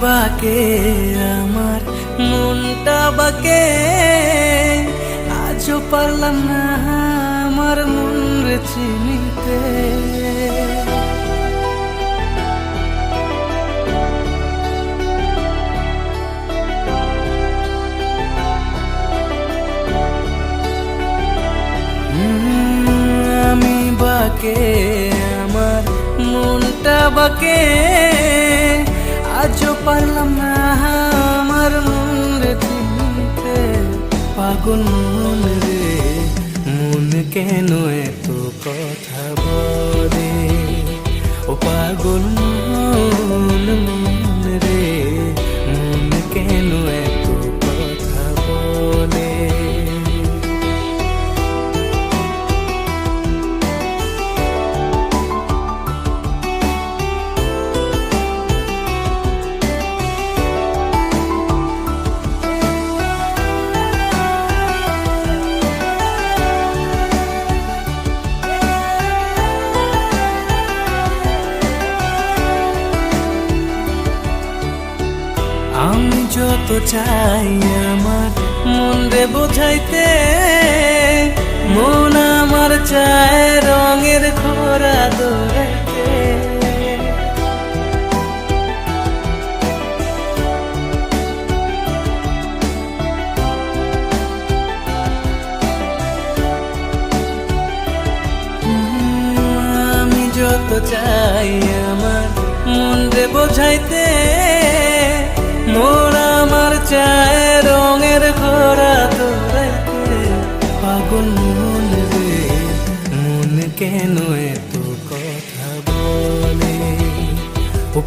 বাকে আমার মনটা বাকে, আজও পারলাম না আমার মন রে চিনিতে। আমি বাকে আমার মনটা বাকে, আজও পারলাম না আমার মন রে চিনতে। পাগল মন রে মন কেন এত কথা বলে, ও পাগল মন মন রে মন কেন এত কথা বলে। আমি যত চাই আমার মন রে বোঝাইতে, মন আমার চায় রঙের খোরা দৌড়াইতে। আমি যত চাই আমার মন রে বোঝাইতে, মন আমার চায় রঙের ঘোড়া দৌড়াইতে। পাগল মন রে মন কেন এত কথা বলে, ও